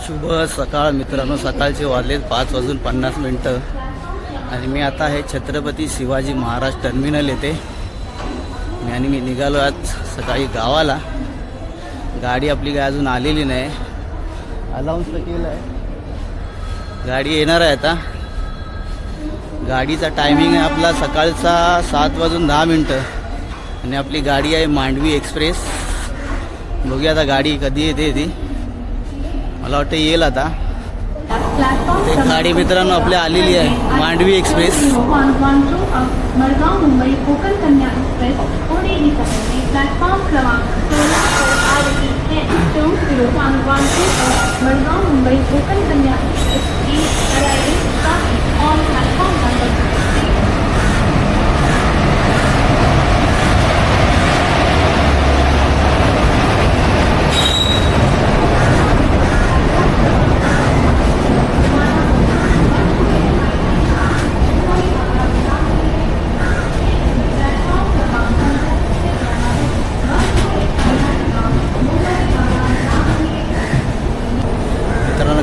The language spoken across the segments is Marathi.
शुभ सकाळ मित्रांनो, सकाळचे वाजलेत 5:50 आणि मी आता आहे छत्रपती शिवाजी महाराज टर्मिनल येथे आणि मी निघालो आज सकाळी गावाला। गाडी आपली काय अजून आलेली नाही, अलाउन्स तर केलं आहे, गाडी येणार आहे आता। गाडीचा टायमिंग आहे आपला सकाळचा 7:10 आणि आपली गाडी आहे मांडवी एक्सप्रेस। बघूया आता गाडी कधी येते ती, मला वाटतं येईल आता। ते गाडी मित्रांनो आपल्या आलेली आहे मांडवी एक्सप्रेस। मडगाव मुंबई कोकण कन्या एक्सप्रेस पुणे ही प्लॅटफॉर्म क्रमांक 16 पर आ रही है। 2012 मडगाव मुंबई कोकण कन्या एक्सप्रेस की अराइविंग ऑन प्लॅटफॉर्म नंबर 16।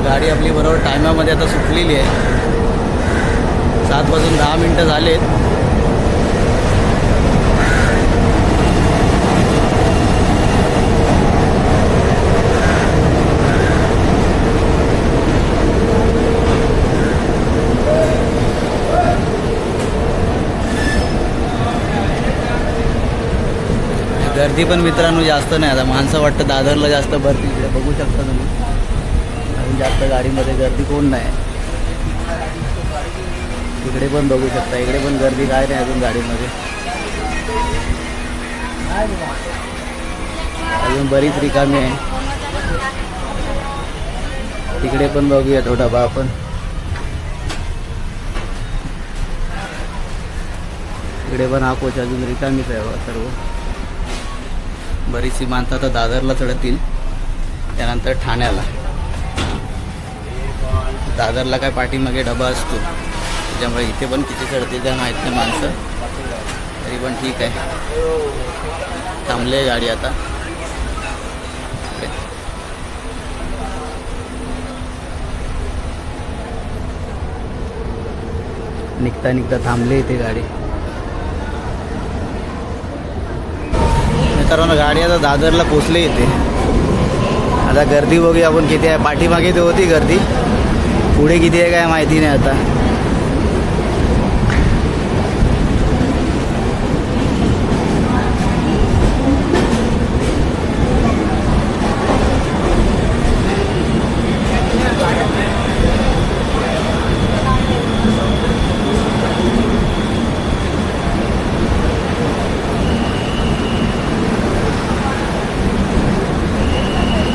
गाडी आपली बरोबर टायमामध्ये आता सुटलेली आहे। 7:10 झालेत। गर्दी पण मित्रांनो जास्त नाही, आता माणसं वाटतं दादरला जास्त भरती, इकडे बघू शकता तुम्ही जास्त गाडीमध्ये गर्दी कोण नाही। इकडे पण बघू शकता, इकडे पण गर्दी काय नाही अजून गाडीमध्ये, अजून बरीच रिकामी आहे। तिकडे पण बघूया तो डबा आपण, इकडे पण हा कोच अजून रिकामीच आहे सर्व। बरीचशी माणसं आता दादरला चढतील, त्यानंतर ठाण्याला। दादरला काय पाठीमागे डबा असतो, त्याच्यामुळे इथे पण किती चढतील त्या माहीत नाही माणसं, तरी पण ठीक आहे। थांबले गाडी आता, निघता निघता थांबले इथे गाडी। मित्रांनो गाडी आता दादरला पोचले इथे, आता गर्दी बघूया आपण किती आहे। पाठीमागे तर होती गर्दी, पुढे किती आहे काय माहिती नाही आता।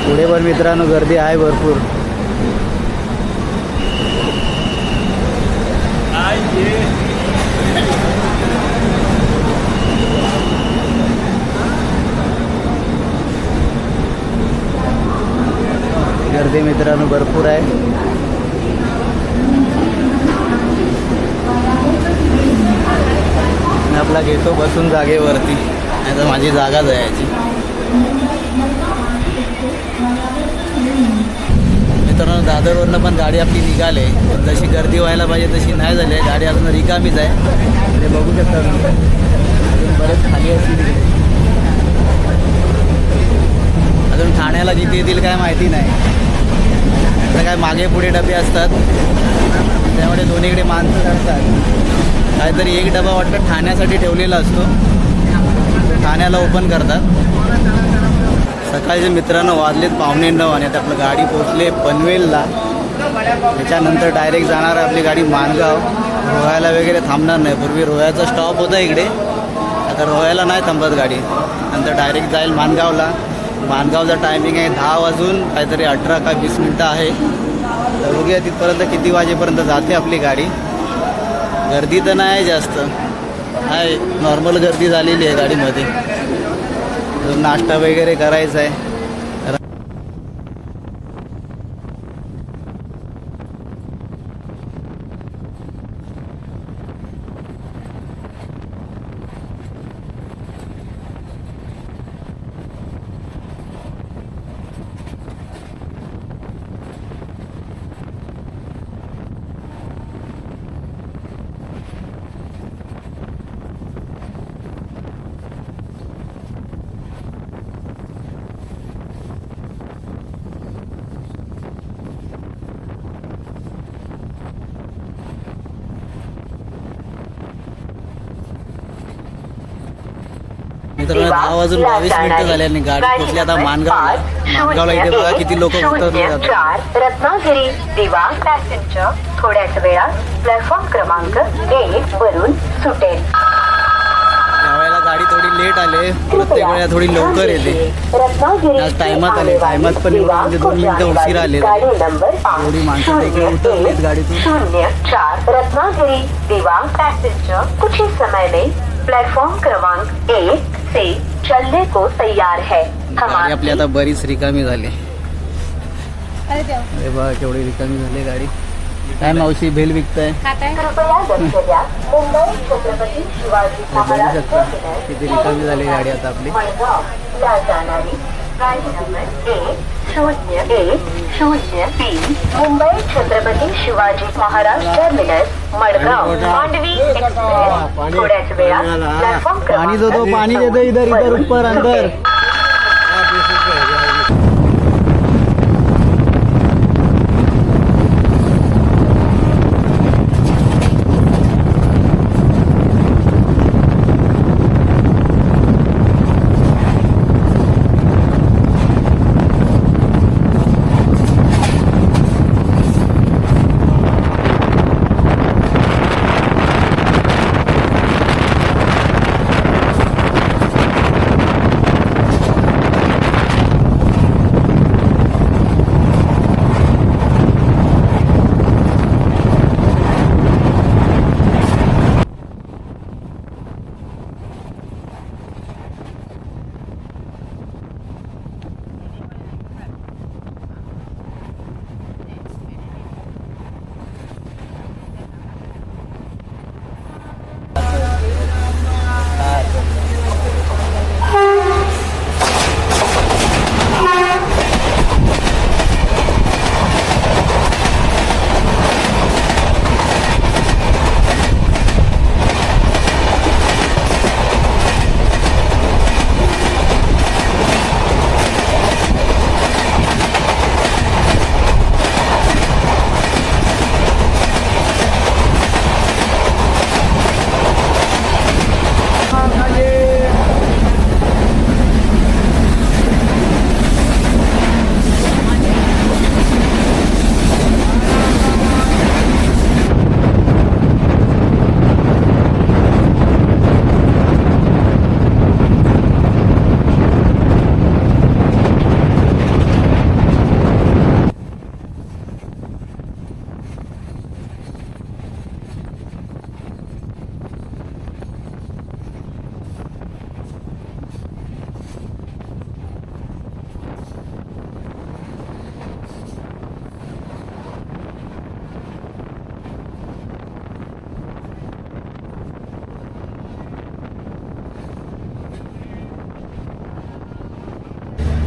पुढे पण मित्रांनो गर्दी आहे भरपूर। गर्दी मित्रांनो भरपूर आहे। आपला घेतो बसून जागेवरती, नाही तर माझी जागा जायची। मित्रांनो दादरवरनं पण गाडी आपली निघाले, पण जशी गर्दी व्हायला पाहिजे तशी नाही झाली आहे, गाडी अजून रिकामीच आहे। ते बघू शकता अजून बरेच खाली असतील तिकडे, अजून ठाण्याला किती येतील काय माहिती नाही। आता काय मागे पुढे डबे असतात, त्यामुळे दोन्हीकडे माणसं असतात। काहीतरी एक डबा वाटतं ठाण्यासाठी ठेवलेला असतो, ठाण्याला ओपन करतात। सकाळचे मित्रांनो वाजलेत 8:45 आणि आता आपलं गाडी पोचले पनवेलला। त्याच्यानंतर डायरेक्ट जाणार आहे आपली गाडी माणगाव। रोह्याला वगैरे थांबणार नाही, पूर्वी रोह्याचा स्टॉप होता इकडे, आता रोह्याला नाही थांबत गाडी, नंतर डायरेक्ट जाईल माणगावला। माणगावचा टायमिंग आहे 10 वाजून काहीतरी 18 का 20 मिनटं आहे। तर बघूया तिथपर्यंत किती वाजेपर्यंत जाते आपली गाडी। गर्दी तर नाही जास्त आहे, नॉर्मल गर्दी झालेली आहे गाडीमध्ये। नाश्ता वगैरे करायचा आहे। मित्रांनो 10 वाजून 22 मिनिटं झाली आणि गाडी पोहोचली आता माणगावला इथे बघा किती लोक उतरले जातात. रत्नागिरी दिवा पॅसेंजर थोड्याच वेळात प्लॅटफॉर्म क्रमांक 1 वरून सुटेल. यावेळेला गाडी थोडी लेट आले, प्रत्येक वेळेला थोडी लवकर येते. आज टायमात आले, टायमात पण एवढं म्हणजे 2 मिनिटं उशीर आले. एवढी माणसं देखील उतरलीत गाडीतून. 04 रत्नागिरी दिवा पैसेंजर कुछ ही समय में प्लेटफॉर्म क्रमांक 1 से चलने को तैयार है. गाडी आपली आता बरीच रिकामी झाली. हे बघा केवढी रिकामी झाली गाडी. काय मावशी भेल विकताय? कृपया लक्ष द्या. मुंबई छत्रपती शिवाजी महाराज टर्मिनस किती रिकामी झाली गाडी आता आपली. मडगावला जाणारी गाडी number 10103 Mumbai Chhatrapati Shivaji Maharaj terminus Madgaon Mandovi express थोड्याच वेळात प्लॅटफॉर्म पानी दो दो, पानी दे दो, इधर इधर ऊपर अंदर.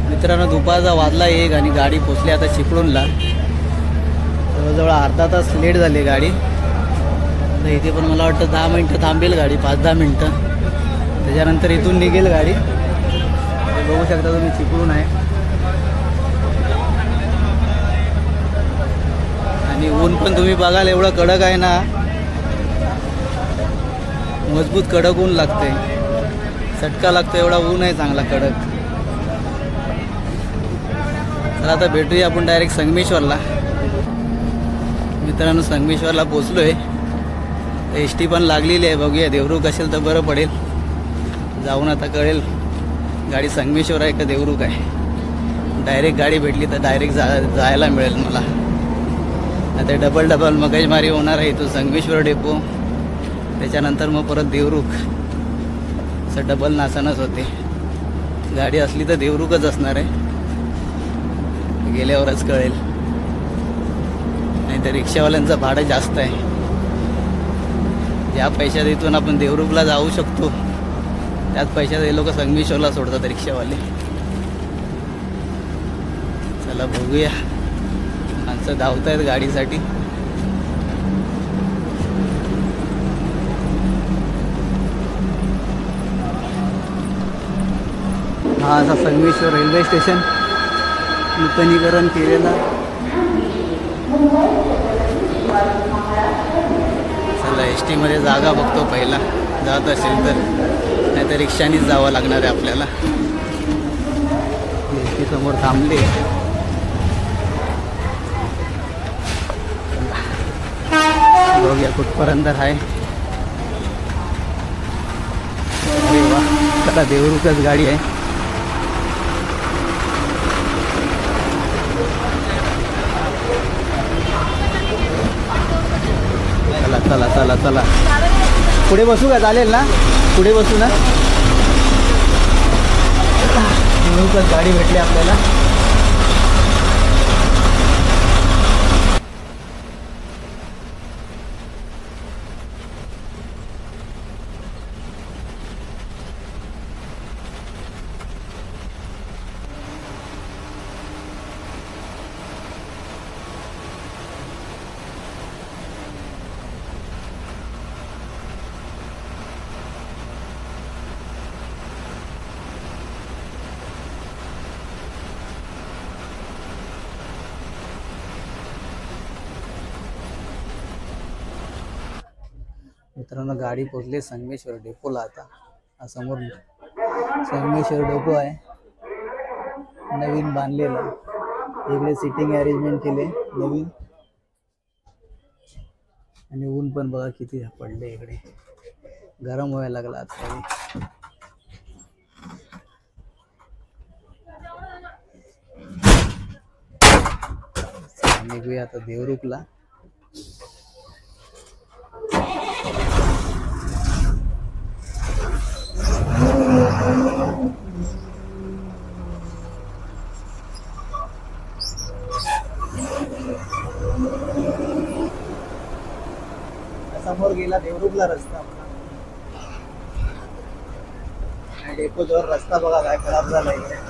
मित्रांनो दुपारचा वाजला 1 आणि गाडी पोचली आता चिपळूणला. जवळजवळ अर्धा तास लेट झाली गाडी. तर इथे पण मला वाटतं 10 मिनटं थांबेल गाडी, 5-10 मिनटं. त्याच्यानंतर इथून निघेल गाडी. हे बघू शकता तुम्ही चिपळूण आहे. आणि ऊन पण तुम्ही बघाल एवढं कडक आहे ना, मजबूत कडक ऊन लागते, चटका लागतो एवढा ऊन आहे चांगला कडक. तर आता भेटूया आपण डायरेक्ट संगमेश्वरला. मित्रांनो संगमेश्वरला पोचलो आहे. एस टी पण लागलेली आहे, बघूया देवरुख असेल तर बरं पडेल. जाऊन आता कळेल गाडी संगमेश्वर आहे का देवरुख आहे. डायरेक्ट गाडी भेटली तर डायरेक्ट जायला मिळेल मला. आता डबल मगजमारी होणार आहे. तो संगमेश्वर डेपो, त्याच्यानंतर मग परत देवरुख, असं डबल नासानच होते. गाडी असली तर देवरुखच असणार आहे, गेल्यावरच कळेल. नाही तर रिक्षावाल्यांचं भाडं जास्त आहे. या पैशात इथून आपण देवरुखला जाऊ शकतो, त्याच पैशात हे लोक संगमेश्वरला सोडतात रिक्षावाले. चला बघूया, माणसं धावत आहेत गाडीसाठी. हा असा संगमेश्वर रेल्वे स्टेशन नूतनीकरण केलेला. चला एस टीमध्ये जागा बघतो पहिला, जात असेल तर. नाही तर रिक्षानीच जावं लागणार आहे आपल्याला. एस टी समोर थांबले. बघूया कुठपर्यंत आहे. अरे वा, चला देवरुखच गाडी आहे. चला चला चला चला, पुढे बसू का? चालेल ना, पुढे बसू ना. देवरुखच गाडी भेटली आपल्याला. मित्रांनो, गाडी पोहोचली संगमेश्वर डेपोला. आता हा समोर संगमेश्वर डेपो आहे, नवीन बांधलेला. इकडे सिटिंग अरेंजमेंट केले नवीन. आणि ऊन पण बघा किती पडले इकडे, गरम व्हायला लागला आज. निघूया आता देवरुखला. समोर गेला देवरुखला रस्ता. डेपो जवळ रस्ता बघा काय खराब झाला इकडे.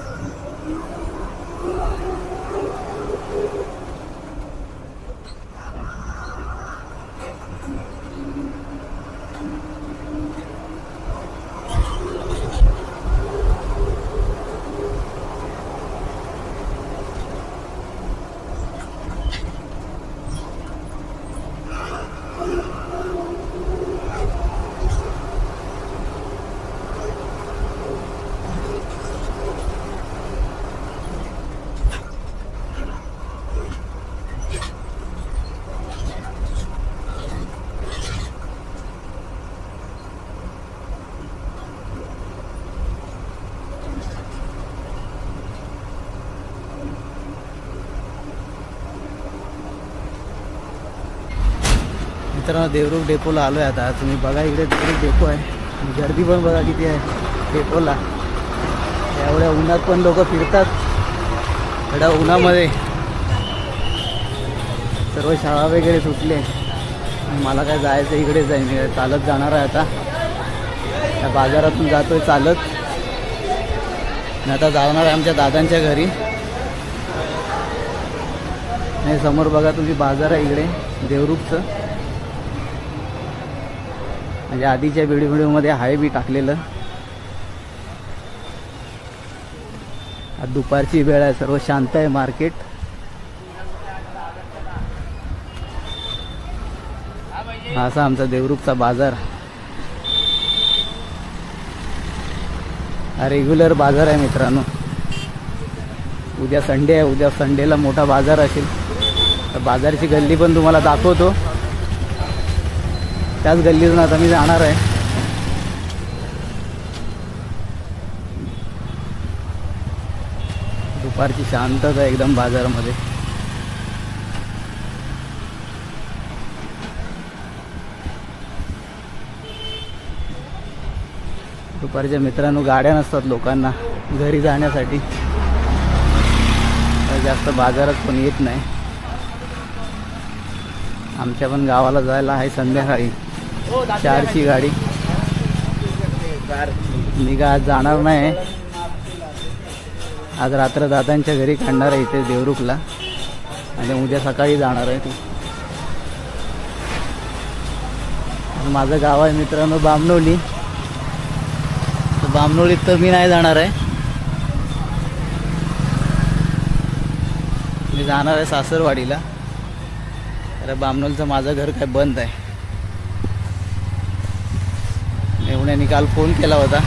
मित्रांनो, देवरुख डेपोला आलो आहे आता. तुम्ही बघा इकडे देवरुख डेपो आहे. गर्दी पण बघा किती आहे डेपोला. एवढ्या उन्हात पण लोक फिरतात. एवढ्या उन्हामध्ये सर्व शाळा वगैरे सुटले. मला काय जायचं इकडेच आहे. मी चालत जाणार आहे आता. त्या बाजारातून जातोय चालत. मी आता जाणार आहे आमच्या दादांच्या घरी. नाही, समोर बघा तुम्ही बाजार आहे इकडे देवरुखचं. म्हणजे आधीच्या व्हिडिओमध्ये आहे बी टाकलेलं. आज दुपारची वेळ आहे, सर्व शांत आहे मार्केट. असा आमचा देवरुखचा बाजार हा रेग्युलर बाजार आहे मित्रांनो. उद्या संडे आहे. उद्या संडेला मोठा बाजार असेल. तर बाजारची गल्ली पण तुम्हाला दाखवतो. त्याच गल्लीतून आता मी जाणार आहे. दुपारची शांतता एकदम बाजारामध्ये. दुपारच्या मित्रांनो गाड्या नसतात लोकांना घरी जाण्यासाठी. जास्त बाजारात पण येत नाही. आमच्या पण गावाला जायला आहे संध्याकाळी 4ची गाडी. मी का आज जाणार नाही. आज रात्र दादांच्या घरी काढणार आहे इथे देवरुखला. आणि उद्या सकाळी जाणार आहे. माझं गाव आहे मित्रांनो बामणोली. बामणोलीत तर मी नाही जाणार आहे. मी जाणार आहे सासरवाडीला. तर बामणोलीचं माझं घर काय बंद आहे. मेहुण्याने काल फोन केला होता.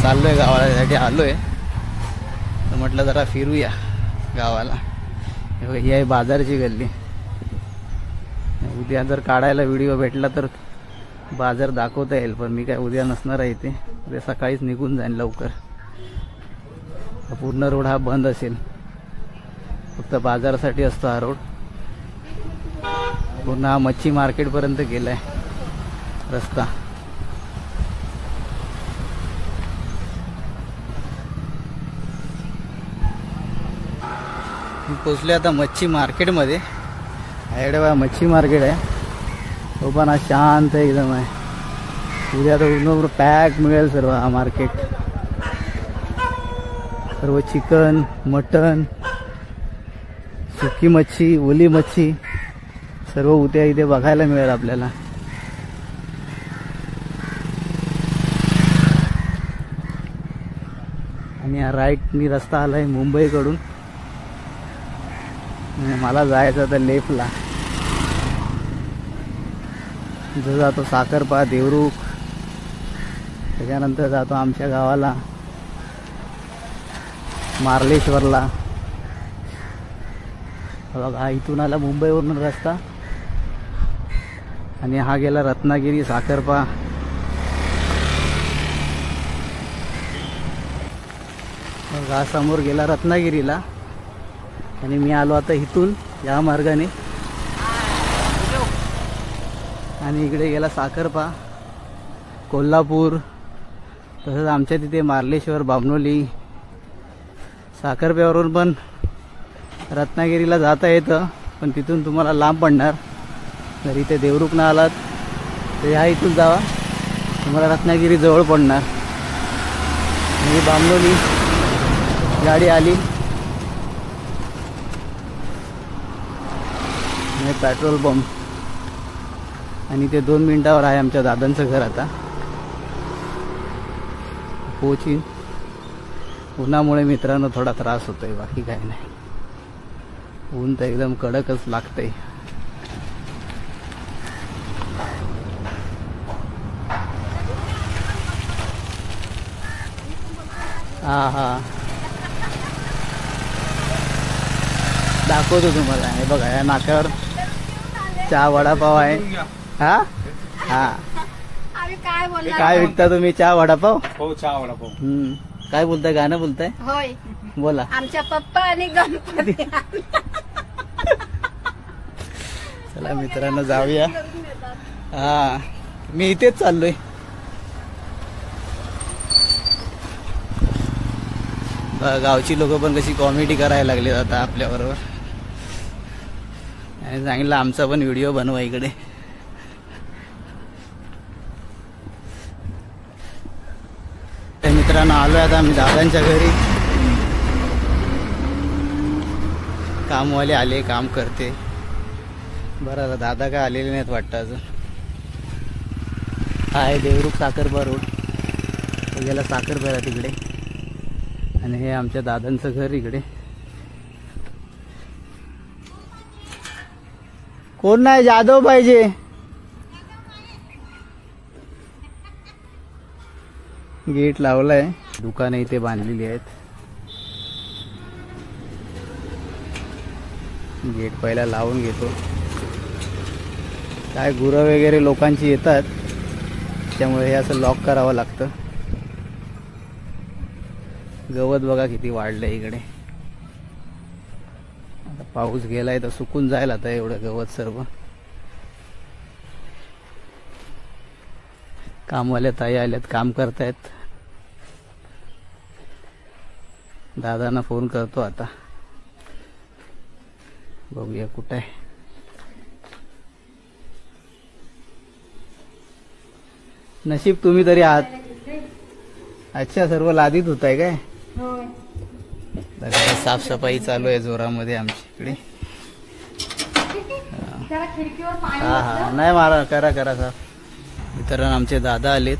चाललो आहे गावाला, त्यासाठी आलो आहे. तर म्हटलं जरा फिरूया गावाला. ही आहे बाजारची गल्ली. उद्या जर काढायला व्हिडिओ भेटला तर बाजार दाखवता येईल, पण मी काय उद्या नसणार आहे इथे. उद्या सकाळीच निघून जाईन लवकर. पूर्ण रोड हा बंद असेल, फक्त बाजारासाठी असतो हा रोड. पूर्ण हा मच्छी मार्केटपर्यंत गेलाय रस्ता. मी पोचले आता मच्छी मार्केटमध्ये. याकडे बघा मच्छी मार्केट आहे, तो पण हा शांत एकदम आहे. उद्या तर पूर्ण पॅक मिळेल सर्व हा मार्केट. सर्व चिकन, मटन, सुकी मच्छी, ओली मच्छी सर्व उद्या इथे बघायला मिळेल आपल्याला. आणि हा राईटनी रस्ता आलाय मुंबईकडून. मला जायचं होतं लेफ्टला. जो जातो साखरपा, देवरुख, त्याच्यानंतर जातो आमच्या गावाला मार्लेश्वरला. बघा हा इथून आला मुंबईवरून रस्ता, आणि हा गेला रत्नागिरी, साखरपा. हा समोर गेला रत्नागिरीला, आणि मी आलो आता इथून या मार्गाने, आणि इकडे गेला साखरपा, कोल्हापूर. तसंच आमच्या तिथे मार्लेश्वर, बामणोली. साखरप्यावरून पण रत्नागिरीला जाता येतं, पण तिथून तुम्हाला लांब पडणार. जर इथे देवरुखनं आलात तर ह्या इथून जावा, तुम्हाला रत्नागिरी जवळ पडणार. आणि बामणोली गाडी आली, पेट्रोल पंप, आणि ते 2 मिनिटावर आहे आमच्या दादांचं घर. आता पोचीन. उन्हामुळे मित्रांनो थोडा त्रास होतोय, बाकी काय नाही. ऊन तर एकदम कडकच लागतंय. हा दाखवतो तुम्हाला. हे बघा या नाक्यावर चहा वडापाव आहे. हा हा काय विकता तुम्ही? चहा वडापाव? हो, चहा वडापाव. काय बोलताय? गाणं बोलताय? होय, बोला. आमच्या पप्पा आणि गणपती. चला मित्रांनो जाऊया. हा मी इथेच चाललोय. गावची लोक पण कशी कॉमेडी करायला लागली आता आपल्याबरोबर. आणि सांगितलं आमचा पण व्हिडिओ बनवा इकडे. मित्रांनो आलोय आता आम्ही दादांच्या घरी. कामवाले आले, काम करते. बरं दादा काय आलेले नाहीत वाटतं अजून. हा आहे देवरुख साखरपा रोड. तो गेला साखरपाला तिकडे, आणि हे आमच्या दादांचं घर इकडे. कोण नाही, जाधव पाहिजे. गेट लावलाय, दुकानं इथे बांधलेली आहेत. गेट पहिला लावून घेतो. काय गुरं वगैरे लोकांची येतात, त्यामुळे हे असं लॉक करावं लागतं. गवत बघा किती वाढलंय इकडे. आता पाऊस गेलाय तर सुकून जाईल आता एवढं गवत सर्व. कामवाल्या ताई आल्यात, काम करतायत. दादांना फोन करतो आता, बघूया कुठं आहे. नशीब तुम्ही तरी आहात. अच्छा, सर्व लादीत होत आहे काय? साफसफाई चालू आहे जोरामध्ये आमच्या इकडे. हा हा नाही मारा, करा करा साफ. मित्रांनो आमचे दादा आलेत,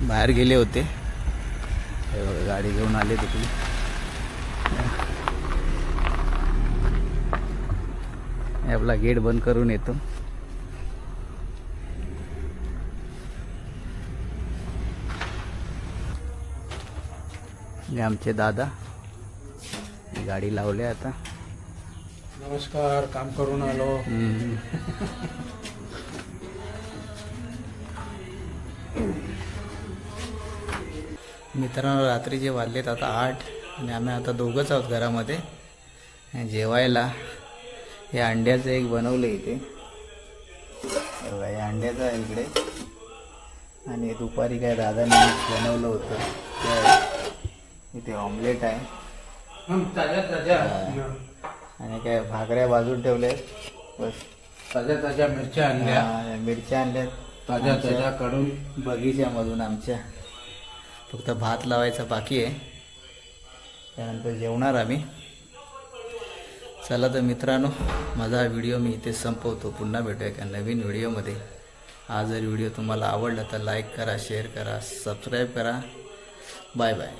बाहेर गेले होते. गाडी घेऊन आले तिकडे. आपला गेट बंद करून येतो. हे आमचे दादा गाडी लावले आता. नमस्कार, काम करून आलो. मित्रांनो रात्रीचे वाजलेत आता 8 आणि आम्ही आता दोघंच आहोत घरामध्ये. जेवायला हे अंड्याचं एक बनवलं इथे, हे अंड्याचं आहे इकडे. आणि दुपारी काय दादाने बनवलं होतं ते इथे ऑमलेट आहे. ताज्या ताज्या आणि काय भाकऱ्या बाजून ठेवल्या बस. ताज्या ताज्या मिरच्या आणल्या, मिरच्या आणल्यात ताज्या ताज्या काढून बगीच्यामधून आमच्या. फक्त भात लावायचा बाकी आहे, त्यानंतर जेवणार आम्ही. चला तर मित्रांनो, माझा हा व्हिडिओ मी इथे संपवतो. पुन्हा भेटूया एका नवीन व्हिडिओमध्ये. हा जर व्हिडिओ तुम्हाला आवडला तर लाईक करा, शेअर करा, सबस्क्राईब करा. Bye bye.